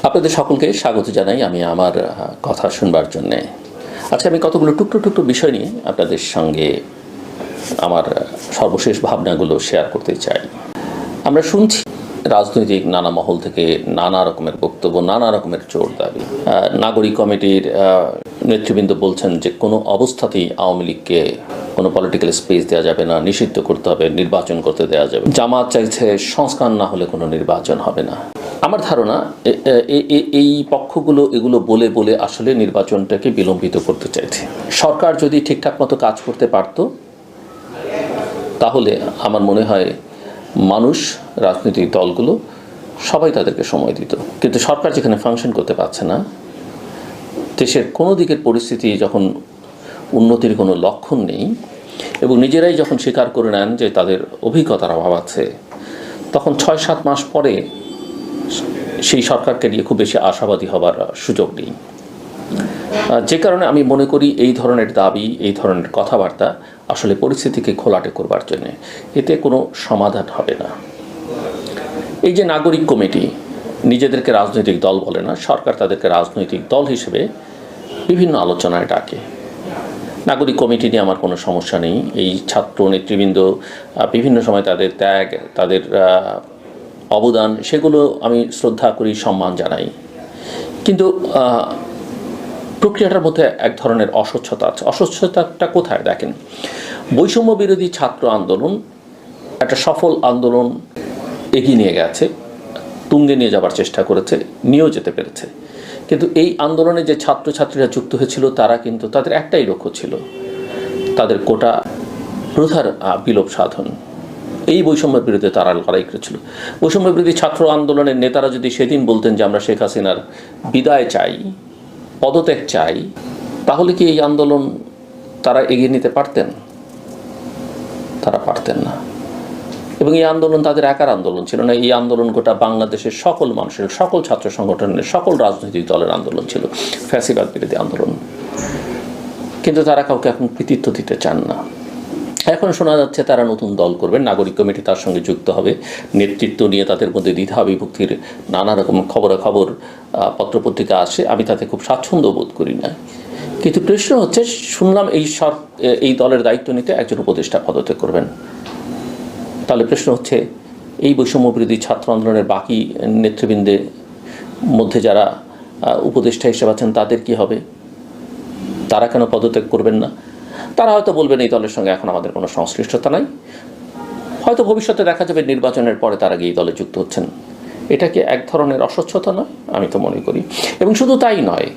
আপনাদের সকলকে স্বাগত জানাই আমি আমার কথা শুনবার জন্যে। আজকে আমি কতগুলো টুকরো টুকরো বিষয় নিয়ে আপনাদের সঙ্গে আমার সর্বশেষ ভাবনাগুলো শেয়ার করতে চাই। আমরা শুনছি রাজনৈতিক নানা মহল থেকে নানা রকমের বক্তব্য, নানা রকমের জোর দাবি। নাগরিক কমিটির নেতৃবৃন্দ বলছেন যে কোনো অবস্থাতেই আওয়ামী লীগকে কোনো পলিটিক্যাল স্পেস দেওয়া যাবে না, নিষিদ্ধ করতে হবে, নির্বাচন করতে দেওয়া যাবে। জামাত চাইছে সংস্কার না হলে কোনো নির্বাচন হবে না। আমার ধারণা এই পক্ষগুলো এগুলো বলে বলে আসলে নির্বাচনটাকে বিলম্বিত করতে চাইছে। সরকার যদি ঠিকঠাক মতো কাজ করতে পারত তাহলে আমার মনে হয় মানুষ, রাজনৈতিক দলগুলো সবাই তাদেরকে সময় দিত। কিন্তু সরকার যেখানে ফাংশন করতে পারছে না, দেশের কোনো দিকের পরিস্থিতি যখন উন্নতির কোনো লক্ষণ নেই এবং নিজেরাই যখন স্বীকার করে নেন যে তাদের অভিজ্ঞতার অভাব আছে, তখন 6-7 মাস পরে সেই সরকারকে নিয়ে খুব বেশি আশাবাদী হবার সুযোগ নেই। যে কারণে আমি মনে করি এই ধরনের দাবি, এই ধরনের কথাবার্তা আসলে পরিস্থিতিকে ঘোলাটে করবার জন্যে, এতে কোনো সমাধান হবে না। এই যে নাগরিক কমিটি নিজেদেরকে রাজনৈতিক দল বলে না, সরকার তাদেরকে রাজনৈতিক দল হিসেবে বিভিন্ন আলোচনায় ডাকে। নাগরিক কমিটি নিয়ে আমার কোনো সমস্যা নেই। এই ছাত্র নেতৃবৃন্দ বিভিন্ন সময় তাদের ত্যাগ, তাদের অবদান, সেগুলো আমি শ্রদ্ধা করি, সম্মান জানাই। কিন্তু প্রক্রিয়াটার মধ্যে এক ধরনের অস্বচ্ছতা আছে। অস্বচ্ছতাটা কোথায় দেখেন, বৈষম্য বিরোধী ছাত্র আন্দোলন একটা সফল আন্দোলন এগিয়ে নিয়ে গেছে, তুঙ্গে নিয়ে যাবার চেষ্টা করেছে, নিয়েও যেতে পেরেছে। কিন্তু এই আন্দোলনে যে ছাত্রছাত্রীরা যুক্ত হয়েছিল তারা কিন্তু তাদের একটাই লক্ষ্য ছিল, তাদের কোটা প্রথার বিলোপ সাধন। এই বৈষম্যের বিরুদ্ধে তারা লড়াই করেছিল। বৈষম্য বিরোধী ছাত্র আন্দোলনের নেতারা যদি সেদিন বলতেন যে আমরা শেখ হাসিনার বিদায় চাই, পদত্যাগ চাই, তাহলে কি এই আন্দোলন তারা এগিয়ে নিতে পারতেন? তারা পারতেন না। এবং এই আন্দোলন তাদের একার আন্দোলন ছিল না। এই আন্দোলন গোটা বাংলাদেশের সকল মানুষের, সকল ছাত্র সংগঠনের, সকল রাজনৈতিক দলের আন্দোলন ছিল, ফ্যাসিবাদ বিরোধী আন্দোলন। কিন্তু তারা কাউকে এখন কৃতিত্ব দিতে চান না। এখন শোনা যাচ্ছে তারা নতুন দল করবেন, নাগরিক কমিটি তার সঙ্গে যুক্ত হবে, নেতৃত্ব নিয়ে তাদের মধ্যে দ্বিধা বিভক্তির নানা রকম খবরাখবর পত্রপত্রিকা আসে। আমি তাতে খুব স্বাচ্ছন্দ্য বোধ করি না। কিন্তু প্রশ্ন হচ্ছে, শুনলাম এই দলের দায়িত্ব নিতে একজন উপদেষ্টা পদত্যাগ করবেন। তাহলে প্রশ্ন হচ্ছে, এই বৈষম্য বিরোধী ছাত্র আন্দোলনের বাকি নেতৃবৃন্দের মধ্যে যারা উপদেষ্টা হিসেবে আছেন তাদের কি হবে? তারা কেন পদত্যাগ করবেন না? তারা হয়তো বলবেন এই দলের সঙ্গে এখন আমাদের কোনো সংশ্লিষ্টতা নাই, হয়তো ভবিষ্যতে দেখা যাবে নির্বাচনের পরে তারা গিয়ে এই দলে যুক্ত হচ্ছেন। এটা কি এক ধরনের অস্বচ্ছতা নয়? আমি তো মনে করি। এবং শুধু তাই নয়,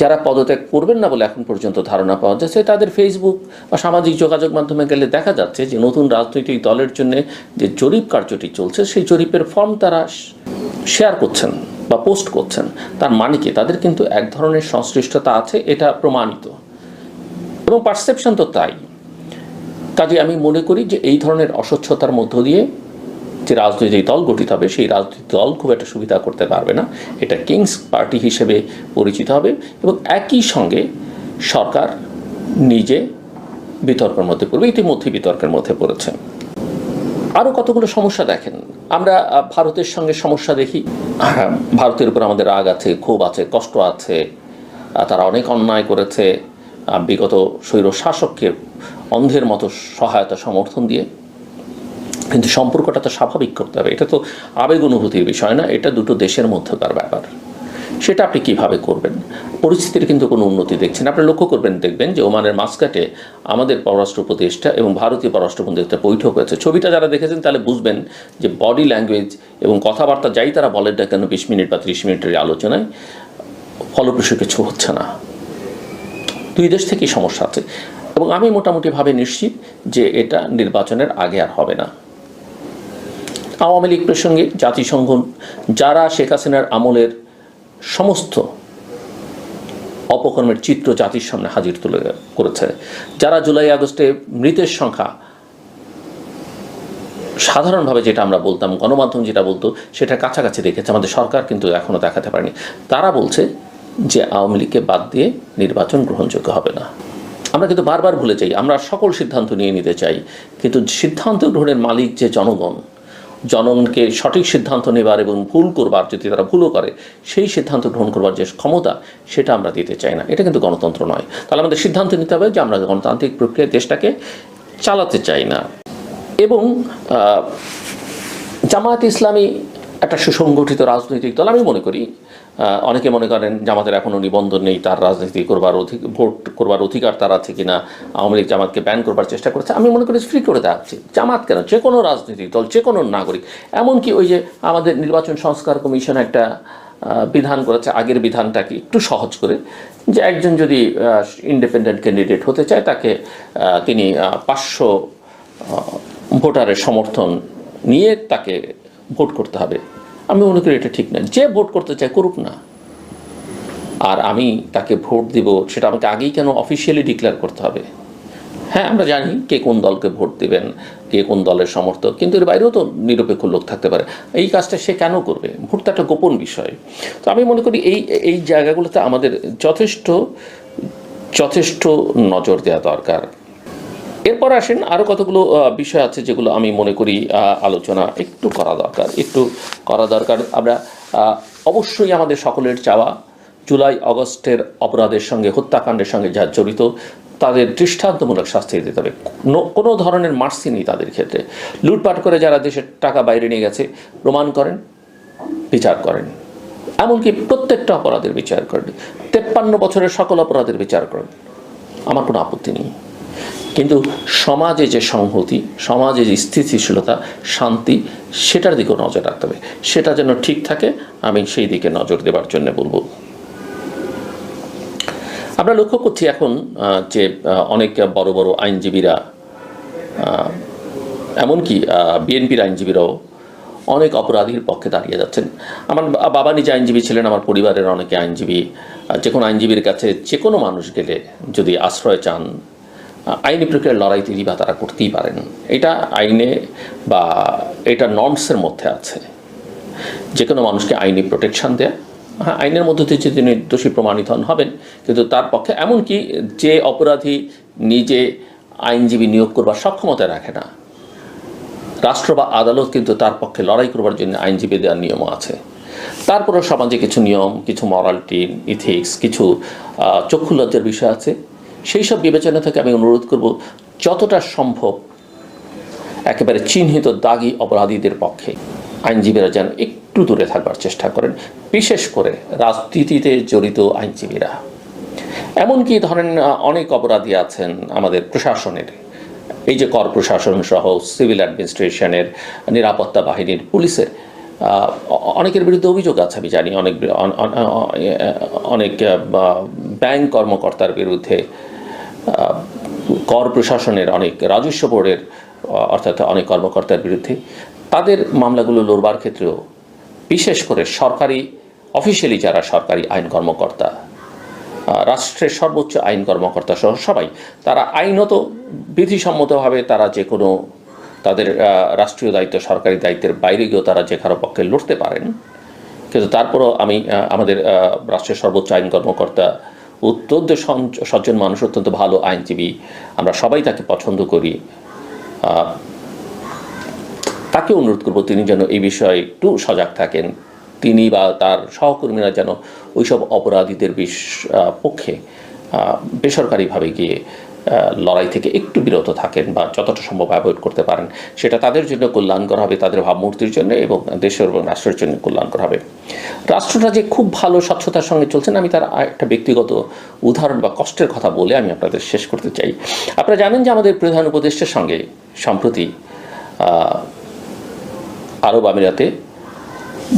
যারা পদত্যাগ করবেন না বলে এখন পর্যন্ত ধারণা পাওয়া যাচ্ছে, তাদের ফেসবুক বা সামাজিক যোগাযোগ মাধ্যমে গেলে দেখা যাচ্ছে যে নতুন রাজনৈতিক দলের জন্য যে জরিপ কার্যটি চলছে, সেই জরিপের ফর্ম তারা শেয়ার করছেন বা পোস্ট করছেন। তার মানে কি, তাদের কিন্তু এক ধরনের সংশ্লিষ্টতা আছে, এটা প্রমাণিত এবং পারসেপশন তো তাই। কাজে আমি মনে করি যে এই ধরনের অস্বচ্ছতার মধ্য দিয়ে যে রাজনৈতিক দল গঠিত হবে, সেই রাজনৈতিক দল খুব একটা সুবিধা করতে পারবে না। এটা কিংস পার্টি হিসেবে পরিচিত হবে এবং একই সঙ্গে সরকার নিজে বিতর্কের মধ্যে পড়বে, ইতিমধ্যে বিতর্কের মধ্যে পড়েছে। আরও কতগুলো সমস্যা দেখেন, আমরা ভারতের সঙ্গে সমস্যা দেখি। ভারতের উপর আমাদের রাগ আছে, ক্ষোভ আছে, কষ্ট আছে। তারা অনেক অন্যায় করেছে বিগত স্বৈর শাসককে অন্ধের মতো সহায়তা সমর্থন দিয়ে। কিন্তু সম্পর্কটা তো স্বাভাবিক করতে হবে। এটা তো আবেগ অনুভূতির বিষয় না, এটা দুটো দেশের মধ্যকার ব্যাপার। সেটা আপনি কিভাবে করবেন? পরিস্থিতির কিন্তু কোনো উন্নতি দেখছেন। আপনি লক্ষ্য করবেন, দেখবেন যে ওমানের মাস্কাটে আমাদের পররাষ্ট্র উপদেষ্টা এবং ভারতীয় পররাষ্ট্র উপদেষ্টা বৈঠক হয়েছে। ছবিটা যারা দেখেছেন তাহলে বুঝবেন যে বডি ল্যাঙ্গুয়েজ এবং কথাবার্তা যাই তারা বলেন না কেন, 20 মিনিট বা 30 মিনিটের আলোচনায় ফলপ্রসূ কিছু হচ্ছে না। দুই দেশ থেকেই সমস্যা আছে এবং আমি মোটামুটিভাবে নিশ্চিত যে এটা নির্বাচনের আগে আর হবে না। আওয়ামী লীগ প্রসঙ্গে জাতিসংঘ যারা শেখ হাসিনার আমলের সমস্ত অপকর্মের চিত্র জাতির সামনে হাজির তুলে করেছে, যারা জুলাই আগস্টে মৃতের সংখ্যা সাধারণভাবে যেটা আমরা বলতাম, গণমাধ্যম যেটা বলতো, সেটা কাছাকাছি দেখেছে, আমাদের সরকার কিন্তু এখনও দেখাতে পারেনি। তারা বলছে যে আওয়ামী লীগকে বাদ দিয়ে নির্বাচন গ্রহণযোগ্য হবে না। আমরা কিন্তু বারবার ভুলে যাই, আমরা সকল সিদ্ধান্ত নিয়ে নিতে চাই, কিন্তু সিদ্ধান্ত গ্রহণের মালিক যে জনগণ, জনগণকে সঠিক সিদ্ধান্ত নেবার এবং ভুল করবার, যদি তারা ভুলও করে সেই সিদ্ধান্ত গ্রহণ করবার যে ক্ষমতা, সেটা আমরা দিতে চাই না। এটা কিন্তু গণতন্ত্র নয়। তাহলে আমাদের সিদ্ধান্ত নিতে হবে যে আমরা গণতান্ত্রিক প্রক্রিয়ায় দেশটাকে চালাতে চাই না। এবং জামায়াত ইসলামী একটা সুসংগঠিত রাজনৈতিক দল। আমি মনে করি, অনেকে মনে করেন জামাতের এখনও নিবন্ধন নেই, তার রাজনীতি করবার ভোট করবার অধিকার তার আছে কিনা, আওয়ামী লীগ জামাতকে ব্যান করবার চেষ্টা করেছে। আমি মনে করি ফ্রি করে দেওয়া উচিত। জামাত কেন, যে কোনো রাজনৈতিক দল, যে কোনো নাগরিক। এমনকি ওই যে আমাদের নির্বাচন সংস্কার কমিশন একটা বিধান করেছে, আগের বিধানটাকে একটু সহজ করে, যে একজন যদি ইন্ডিপেন্ডেন্ট ক্যান্ডিডেট হতে চায় তাকে তিনি 500 ভোটারের সমর্থন নিয়ে তাকে ভোট করতে হবে। আমি মনে করি এটা ঠিক না। যে ভোট করতে চায় করুক না, আর আমি তাকে ভোট দিব সেটা আমাকে আগেই কেন অফিসিয়ালি ডিক্লেয়ার করতে হবে? হ্যাঁ, আমরা জানি কে কোন দলকে ভোট দেবেন, কে কোন দলের সমর্থক, কিন্তু এর বাইরেও তো নিরপেক্ষ লোক থাকতে পারে। এই কাজটা সে কেন করবে? ভোট তো একটা গোপন বিষয়। তো আমি মনে করি এই জায়গাগুলোতে আমাদের যথেষ্ট নজর দেওয়া দরকার। এরপর আসেন আরও কতগুলো বিষয় আছে যেগুলো আমি মনে করি আলোচনা একটু করা দরকার। আমরা অবশ্যই আমাদের সকলের চাওয়া, জুলাই আগস্টের অপরাধের সঙ্গে, হত্যাকাণ্ডের সঙ্গে যারা জড়িত তাদের দৃষ্টান্তমূলক শাস্তি দিতে হবে। কোনো ধরনের মার্সি নেই তাদের ক্ষেত্রে। লুটপাট করে যারা দেশের টাকা বাইরে নিয়ে গেছে প্রমাণ করেন, বিচার করেন। এমনকি প্রত্যেকটা অপরাধের বিচার করেন, 53 বছরের সকল অপরাধের বিচার করেন, আমার কোনো আপত্তি নেই। কিন্তু সমাজে যে সংহতি, সমাজে যে স্থিতিশীলতা, শান্তি, সেটার দিকেও নজর রাখতে হবে। সেটা যেন ঠিক থাকে, আমি সেই দিকে নজর দেবার জন্য বলবো। আমরা লক্ষ্য করছি এখন যে অনেক বড় বড় আইনজীবীরা, এমনকি বিএনপির আইনজীবীরাও অনেক অপরাধীর পক্ষে দাঁড়িয়ে যাচ্ছেন। আমার বাবা নিজে আইনজীবী ছিলেন, আমার পরিবারের অনেকে আইনজীবী। যে কোনো আইনজীবীর কাছে যে কোনো মানুষ গেলে যদি আশ্রয় চান, আইনি প্রক্রিয়ার লড়াই তিনি বা তারা করতেই পারেন। এটা আইনে বা এটা নর্মসের মধ্যে আছে, যে কোনো মানুষকে আইনি প্রোটেকশন দেয়া। হ্যাঁ, আইনের মধ্যে দিয়ে যদি দোষী প্রমাণিত হবেন, কিন্তু তার পক্ষে, এমনকি যে অপরাধী নিজে আইনজীবী নিয়োগ করবার সক্ষমতা রাখে না, রাষ্ট্র বা আদালত কিন্তু তার পক্ষে লড়াই করবার জন্য আইনজীবী দেওয়ার নিয়মও আছে। তারপরেও সমাজে কিছু নিয়ম, কিছু মরালিটি, ইথিক্স, কিছু চক্ষুলজ্জার বিষয় আছে। সেই সব বিবেচনা থেকে আমি অনুরোধ করব, যতটা সম্ভব একেবারে চিহ্নিত দাগী অপরাধীদের পক্ষে আইনজীবীরা যেন একটু দূরে থাকবার চেষ্টা করেন, বিশেষ করে রাজনীতিতে জড়িত আইনজীবীরা। এমনকি ধরেন অনেক অপরাধী আছেন আমাদের প্রশাসনের, এই যে কর প্রশাসন সহ সিভিল অ্যাডমিনিস্ট্রেশনের, নিরাপত্তা বাহিনীর, পুলিশের, অনেকের বিরুদ্ধে অভিযোগ আছে। আমি জানি অনেক ব্যাংক কর্মকর্তার বিরুদ্ধে, কর প্রশাসনের অনেক, রাজস্ব বোর্ডের অর্থাৎ অনেক কর্মকর্তার বিরুদ্ধে। তাদের মামলাগুলো লড়বার ক্ষেত্রেও বিশেষ করে সরকারি অফিসিয়ালি যারা সরকারি আইন কর্মকর্তা, রাষ্ট্রের সর্বোচ্চ আইন কর্মকর্তা সহ সবাই, তারা আইনত বিধিসম্মতভাবে তারা যে কোনো তাদের রাষ্ট্রীয় দায়িত্ব, সরকারি দায়িত্বের বাইরে গিয়েও তারা যে কারো পক্ষে লড়তে পারেন। কিন্তু তারপরও আমি আমাদের রাষ্ট্রের সর্বোচ্চ আইন কর্মকর্তা অত্যন্ত সজ্জন মানুষ, অত্যন্ত ভালো আইনজীবী, আমরা সবাই তাকে পছন্দ করি। তাকে অনুরোধ করব তিনি যেন এই বিষয়ে একটু সজাগ থাকেন। তিনি বা তার সহকর্মীরা যেন ওইসব অপরাধীদের পক্ষে বেসরকারিভাবে গিয়ে লড়াই থেকে একটু বিরত থাকেন বা যতটা সম্ভব অ্যাভয়েড করতে পারেন। সেটা তাদের জন্য কল্যাণকর হবে, তাদের ভাবমূর্তির জন্য এবং দেশের এবং রাষ্ট্রের জন্য কল্যাণকর হবে। রাষ্ট্রটা যে খুব ভালো স্বচ্ছতার সঙ্গে চলছেন, আমি তার একটা ব্যক্তিগত উদাহরণ বা কষ্টের কথা বলে আমি আপনাদের শেষ করতে চাই। আপনারা জানেন যে আমাদের প্রধান উপদেষ্টার সঙ্গে সম্প্রতি আরব আমিরাতে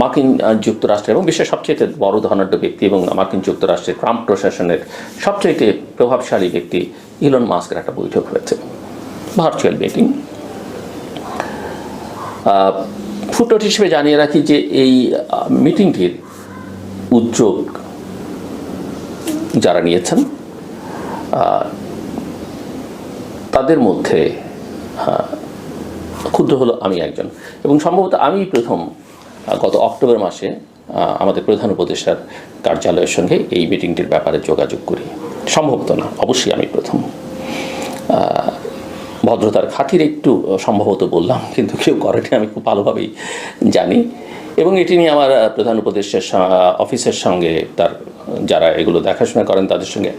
মার্কিন যুক্তরাষ্ট্র এবং বিশ্বের সবচেয়ে বড় ধনাঢ্য ব্যক্তি এবং মার্কিন যুক্তরাষ্ট্রের ট্রাম্প প্রশাসনের সবচেয়ে প্রভাবশালী ব্যক্তি ইলন মাস্কের একটা বৈঠক হয়েছে, ভার্চুয়াল মিটিং। ফুটনোট হিসেবে জানিয়ে রাখি যে এই মিটিংটির উদ্যোগ যারা নিয়েছেন তাদের মধ্যে ক্ষুদ্র হলো আমি একজন, এবং সম্ভবত আমি প্রথম গত অক্টোবর মাসে আমাদের প্রধান উপদেষ্টার কার্যালয়ের সঙ্গে এই মিটিংটির ব্যাপারে যোগাযোগ করি। সম্ভবত না, অবশ্যই আমি প্রথম। ভদ্রতার খাতিরে একটু সম্ভবত বললাম, কিন্তু কেউ করেনি, আমি খুব ভালোভাবেই জানি। এবং এটি নিয়ে আমার প্রধান উপদেষ্টার অফিসের সঙ্গে তার যারা এগুলো দেখাশোনা করেন তাদের সঙ্গে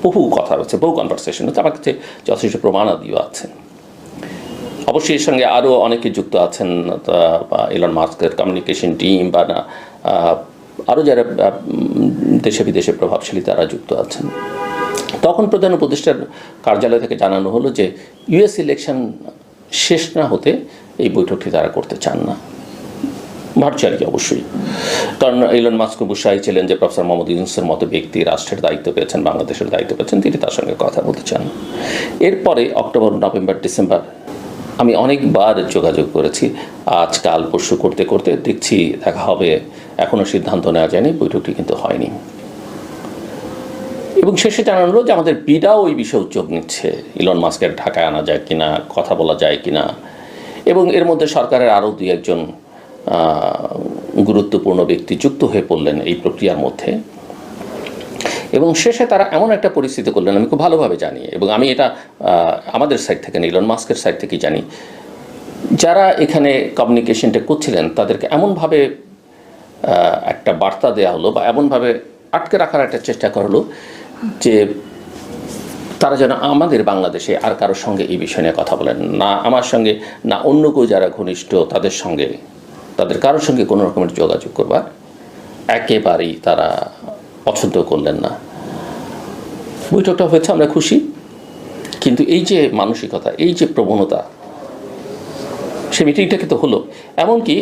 বহু কথা হচ্ছে, বহু কনভারসেশন হচ্ছে, আমার কাছে যথেষ্ট প্রমাণাদিও আছে। অবশ্যই এর সঙ্গে আরও অনেকে যুক্ত আছেন, ইলন মাস্কের কমিউনিকেশন টিম বা না আরও যারা দেশে বিদেশে প্রভাবশালী তারা যুক্ত আছেন। তখন প্রধান উপদেষ্টার কার্যালয় থেকে জানানো হলো যে ইউএস ইলেকশন শেষ না হতে এই বৈঠকটি তারা করতে চান না, ভার্চুয়ালি অবশ্যই। কারণ ইলন মাস্ক উৎসাহী ছিলেন যে প্রফেসর মোহাম্মদ ইউনূসের মতো ব্যক্তি রাষ্ট্রের দায়িত্ব পেয়েছেন, বাংলাদেশের দায়িত্ব পেয়েছেন, তিনি তার সঙ্গে কথা বলতে চান। এরপরে অক্টোবর, নভেম্বর, ডিসেম্বর আমি অনেকবার যোগাযোগ করেছি, আজ কাল পরশু করতে করতে দেখছি দেখা হবে, এখনও সিদ্ধান্ত নেওয়া যায়নি, বৈঠকটি কিন্তু হয়নি। এবং শেষে জানানো হলো যে আমাদের বিডাও ওই বিষয়ে উদ্যোগ নিচ্ছে, ইলন মাস্কের ঢাকায় আনা যায় কিনা, কথা বলা যায় কিনা। এবং এর মধ্যে সরকারের আরও দুই একজন গুরুত্বপূর্ণ ব্যক্তি যুক্ত হয়ে পড়লেন এই প্রক্রিয়ার মধ্যে। এবং শেষে তারা এমন একটা পরিস্থিতি করলেন, আমি খুব ভালোভাবে জানি, এবং আমি এটা আমাদের সাইড থেকে ইলন মাস্কের সাইড থেকেই জানি, যারা এখানে কমিউনিকেশনটা করছিলেন তাদেরকে এমনভাবে একটা বার্তা দেওয়া হলো বা এমনভাবে আটকে রাখার একটা চেষ্টা করা হলো যে তারা যেন আমাদের বাংলাদেশে আর কারোর সঙ্গে এই বিষয় নিয়ে কথা বলেন না, আমার সঙ্গে না, অন্য কেউ যারা ঘনিষ্ঠ তাদের সঙ্গে, তাদের কারোর সঙ্গে কোনো রকমের যোগাযোগ করবার একেবারেই তারা পছন্দ করলেন না। বৈঠকটা হয়েছে, আমরা খুশি, কিন্তু এই যে মানসিকতা, এই যে প্রবণতা, সে মিটিংটা কিন্তু হলো। এমনকি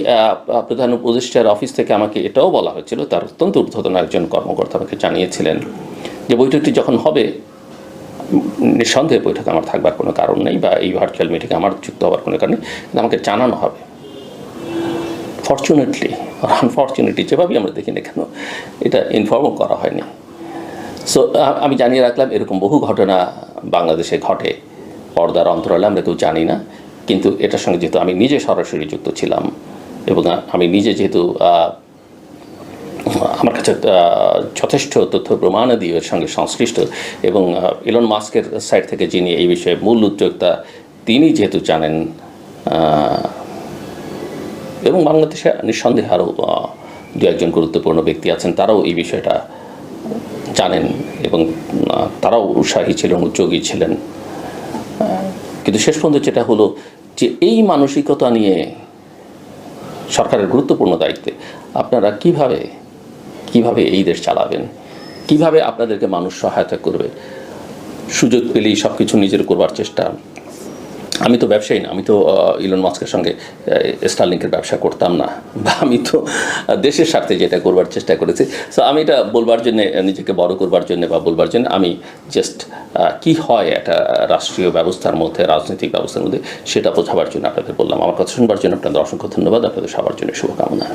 প্রধান উপদেষ্টার অফিস থেকে আমাকে এটাও বলা হয়েছিল, তার অত্যন্ত ঊর্ধ্বতন একজন কর্মকর্তা আমাকে জানিয়েছিলেন যে বৈঠকটি যখন হবে, নিঃসন্দেহে বৈঠকে আমার থাকবার কোনো কারণ নেই বা এই ভার্চুয়াল মিটিংয়ে আমার যুক্ত হওয়ার কোনো কারণ নেই, কিন্তু আমাকে জানানো হবে। ফর্চুনেটলি আর আনফর্চুনেটলি, যেভাবেই আমরা দেখি না কেন, এটা ইনফর্মও করা হয়নি। সো আমি জানিয়ে রাখলাম, এরকম বহু ঘটনা বাংলাদেশে ঘটে, পর্দার অন্তরালে আমরা কেউ জানি না। কিন্তু এটার সঙ্গে যেহেতু আমি নিজে সরাসরি যুক্ত ছিলাম এবং আমি নিজে যেহেতু আমার কাছে যথেষ্ট তথ্য প্রমাণাদি এর সঙ্গে সংশ্লিষ্ট, এবং ইলন মাস্কের সাইড থেকে যিনি এই বিষয়ে মূল উদ্যোক্তা তিনি যেহেতু জানেন, এবং বাংলাদেশে নিঃসন্দেহে আরও দু একজন গুরুত্বপূর্ণ ব্যক্তি আছেন, তারাও এই বিষয়টা জানেন এবং তারাও উৎসাহী ছিলেন, উদ্যোগী ছিলেন। কিন্তু শেষ পর্যন্ত যেটা হলো যে এই মানসিকতা নিয়ে সরকারের গুরুত্বপূর্ণ দায়িত্বে আপনারা কিভাবে এই দেশ চালাবেন, কিভাবে আপনাদেরকে মানুষ সহায়তা করবে, সুযোগ পেলেই সব কিছু নিজের করবার চেষ্টা। আমি তো ব্যবসায়ী না, আমি তো ইলন মাস্কের সঙ্গে স্টারলিংকের ব্যবসা করতাম না, বা আমি তো দেশের স্বার্থে যেটা করবার চেষ্টা করেছি। সো আমি এটা বলবার জন্যে, নিজেকে বড় করবার জন্য বা বলবার জন্য আমি জাস্ট কি হয় একটা রাষ্ট্রীয় ব্যবস্থার মধ্যে, রাজনৈতিক ব্যবস্থার মধ্যে, সেটা বোঝাবার জন্য আপনাদের বললাম। আমার কথা শুনবার জন্য আপনাদের অসংখ্য ধন্যবাদ, আপনাদের সবার জন্য শুভকামনা।